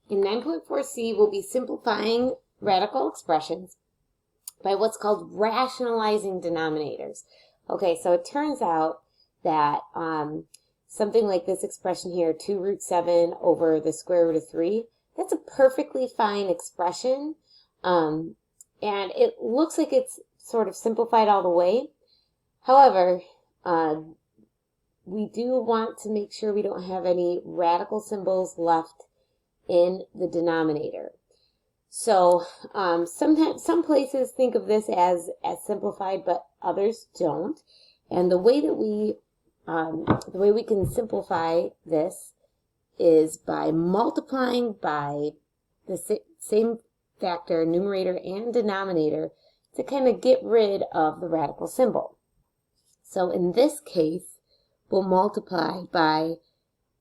In 9.4c, we'll be simplifying radical expressions by what's called rationalizing denominators. Okay, so it turns out that something like this expression here, 2 root 7 over the square root of 3, that's a perfectly fine expression. And it looks like it's sort of simplified all the way. However, we do want to make sure we don't have any radical symbols left in the denominator. So sometimes some places think of this as simplified, but others don't. And the way that we can simplify this is by multiplying by the same factor, numerator and denominator, to kind of get rid of the radical symbol. So in this case, we'll multiply by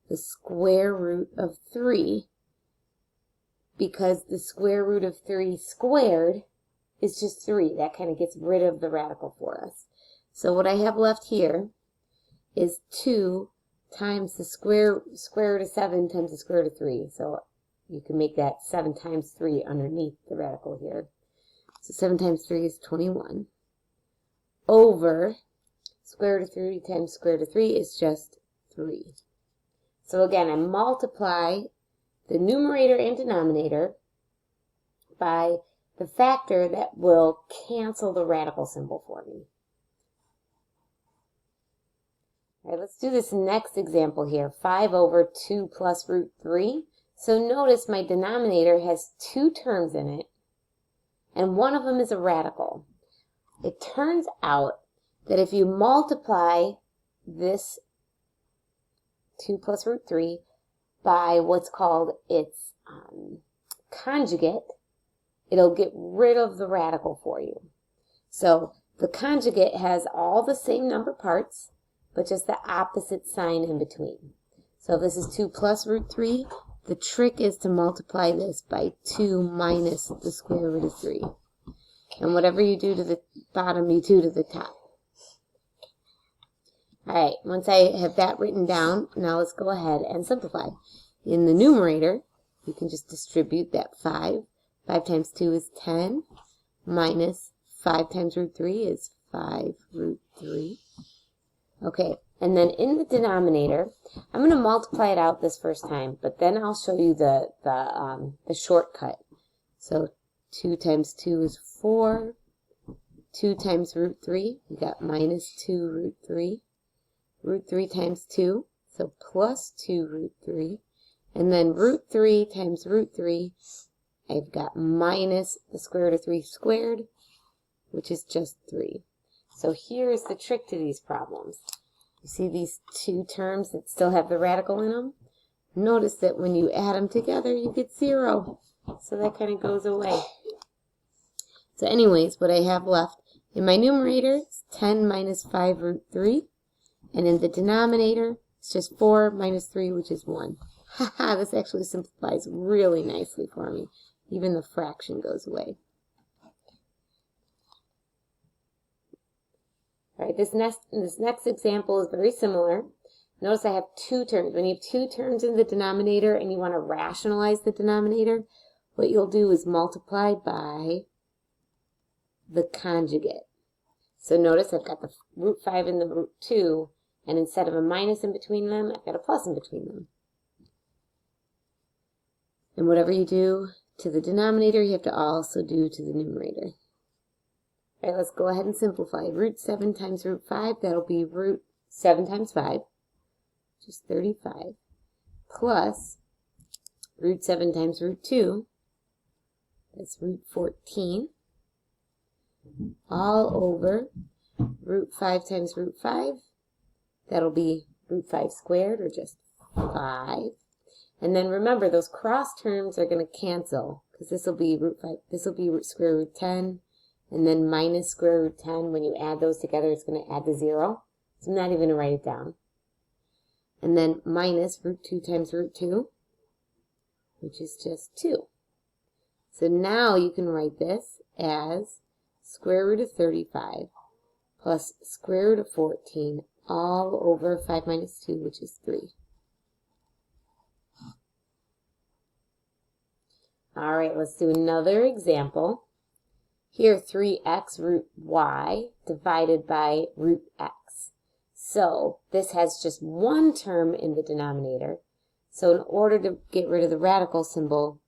the square root of 3, because the square root of 3 squared is just 3. That kind of gets rid of the radical for us. So what I have left here is 2 times the square root of 7 times the square root of 3. So you can make that 7 times 3 underneath the radical here. So 7 times 3 is 21. Over square root of 3 times square root of 3 is just 3. So again, I multiply the numerator and denominator by the factor that will cancel the radical symbol for me. All right, let's do this next example here. 5 over 2 plus root 3. So notice my denominator has 2 terms in it, and one of them is a radical. It turns out that if you multiply this 2 plus root 3 by what's called its conjugate, it'll get rid of the radical for you. So the conjugate has all the same number parts, but just the opposite sign in between. So if this is 2 plus root 3, the trick is to multiply this by 2 minus the square root of 3. And whatever you do to the bottom, you do to the top. All right, once I have that written down, now let's go ahead and simplify. In the numerator, you can just distribute that 5. 5 times 2 is 10, minus 5 times root 3 is 5 root 3. Okay, and then in the denominator, I'm going to multiply it out this first time, but then I'll show you the shortcut. So 2 times 2 is 4. 2 times root 3, we got minus 2 root 3. Root 3 times 2, so plus 2 root 3. And then root 3 times root 3, I've got minus the square root of 3 squared, which is just 3. So here's the trick to these problems. You see these 2 terms that still have the radical in them? Notice that when you add them together, you get 0. So that kind of goes away. So anyways, what I have left in my numerator is 10 minus 5 root 3. And in the denominator, it's just 4 minus 3, which is 1. Haha, this actually simplifies really nicely for me. Even the fraction goes away. All right, this next example is very similar. Notice I have 2 terms. When you have 2 terms in the denominator and you want to rationalize the denominator, what you'll do is multiply by the conjugate. So notice I've got the root 5 and the root 2, and instead of a minus in between them, I've got a plus in between them. And whatever you do to the denominator, you have to also do to the numerator. All right, let's go ahead and simplify. Root 7 times root 5, that'll be root 7 times 5, which is 35, plus root 7 times root 2, that's root 14, all over root 5 times root 5, that'll be root 5 squared, or just 5. And then remember, those cross terms are going to cancel, because this will be root 5, this will be square root 10, and then minus square root 10. When you add those together, it's going to add to 0. So I'm not even going to write it down. And then minus root 2 times root 2, which is just 2. So now you can write this as square root of 35 plus square root of 14 all over 5 minus 2, which is 3. All right, let's do another example. Here, 3x root y divided by root x. So this has just one term in the denominator. So in order to get rid of the radical symbol,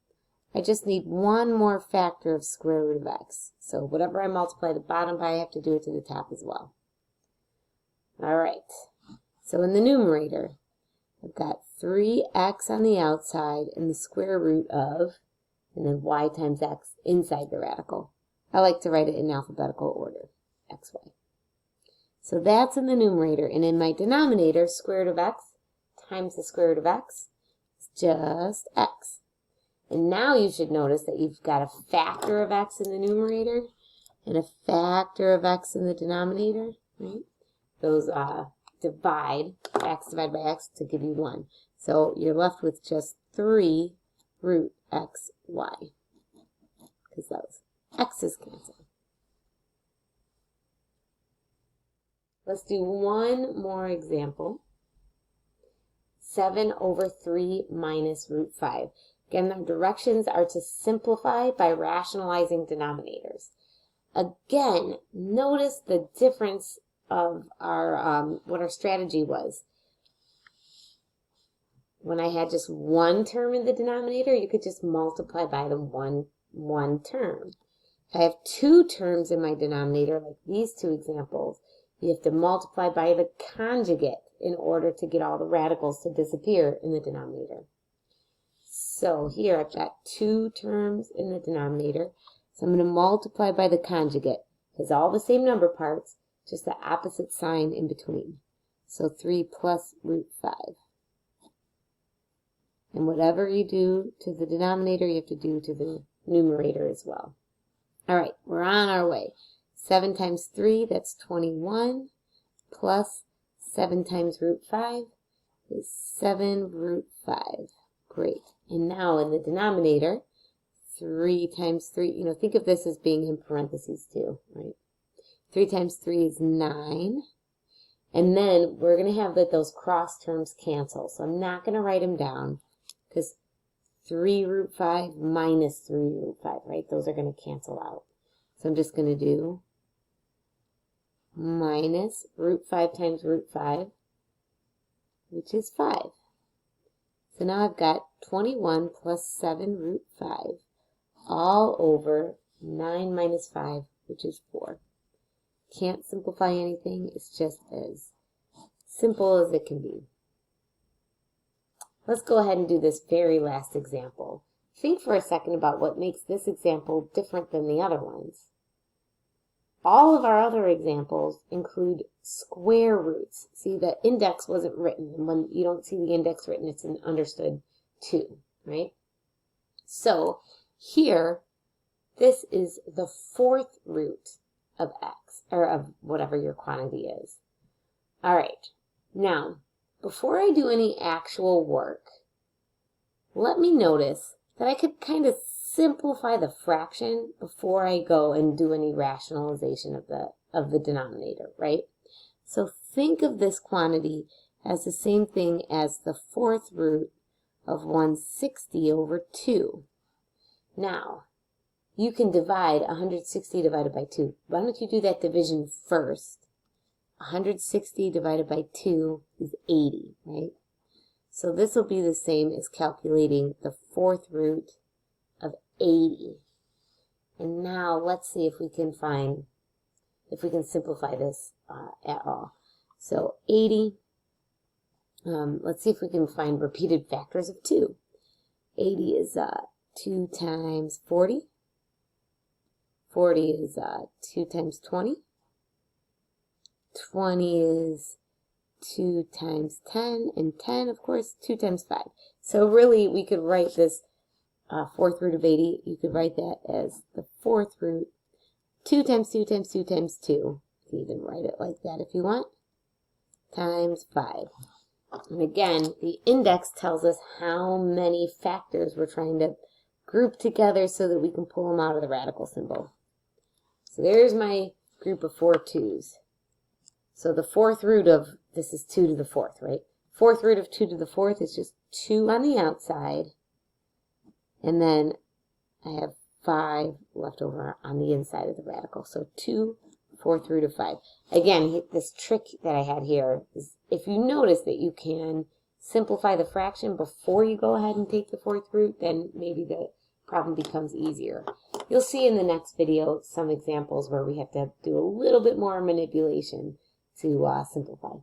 I just need one more factor of square root of x. So whatever I multiply the bottom by, I have to do it to the top as well. All right, so in the numerator, I've got 3x on the outside and the square root of, and then y times x inside the radical. I like to write it in alphabetical order, xy. So that's in the numerator, and in my denominator, square root of x times the square root of x is just x. And now you should notice that you've got a factor of x in the numerator and a factor of x in the denominator, right? Those divide, x divided by x to give you 1. So you're left with just 3 root xy, because those x's cancel. Let's do one more example. 7 over 3 minus root 5. Again, the directions are to simplify by rationalizing denominators. Again, notice the difference of our what our strategy was. When I had just one term in the denominator, you could just multiply by the one term. If I have two terms in my denominator, like these two examples, you have to multiply by the conjugate in order to get all the radicals to disappear in the denominator. So here I've got two terms in the denominator, so I'm going to multiply by the conjugate. It's all the same number parts, just the opposite sign in between. So 3 plus root 5. And whatever you do to the denominator, you have to do to the numerator as well. All right, we're on our way. 7 times 3, that's 21, plus 7 times root 5 is 7 root 5. Great. And now in the denominator, 3 times 3, think of this as being in parentheses too, right? 3 times 3 is 9. And then we're going to have those cross terms cancel. So I'm not going to write them down because 3 root 5 minus 3 root 5, right? Those are going to cancel out. So I'm just going to do minus root 5 times root 5, which is 5. So now I've got 21 plus 7 root 5 all over 9 minus 5, which is 4. Can't simplify anything. It's just as simple as it can be. Let's go ahead and do this very last example. Think for a second about what makes this example different than the other ones. All of our other examples include square roots. See, the index wasn't written, and when you don't see the index written, it's an understood 2, right? So here, this is the fourth root of x, or of whatever your quantity is. All right, now, before I do any actual work, let me notice that I could kind of simplify the fraction before I go and do any rationalization of the denominator, right? So think of this quantity as the same thing as the fourth root of 160 over 2. Now, you can divide 160 divided by 2. Why don't you do that division first? 160 divided by 2 is 80, right? So this will be the same as calculating the fourth root of 80. And now let's see if we can simplify this at all. So 80, let's see if we can find repeated factors of 2. 80 is 2 times 40. 40 is 2 times 20. 20 is 2 times 10, and 10, of course, 2 times 5. So really, we could write this fourth root of 80, you could write that as the fourth root, 2 times 2 times 2 times 2. You can even write it like that if you want, times 5. And again, the index tells us how many factors we're trying to group together so that we can pull them out of the radical symbol. So there's my group of 4 2's. So the fourth root of, this is 2 to the fourth, right? Fourth root of 2 to the fourth is just 2 on the outside, and then I have 5 left over on the inside of the radical. So 2, 4 through to 5. Again, this trick that I had here is if you notice that you can simplify the fraction before you go ahead and take the 4th root, then maybe the problem becomes easier. You'll see in the next video some examples where we have to do a little bit more manipulation to simplify.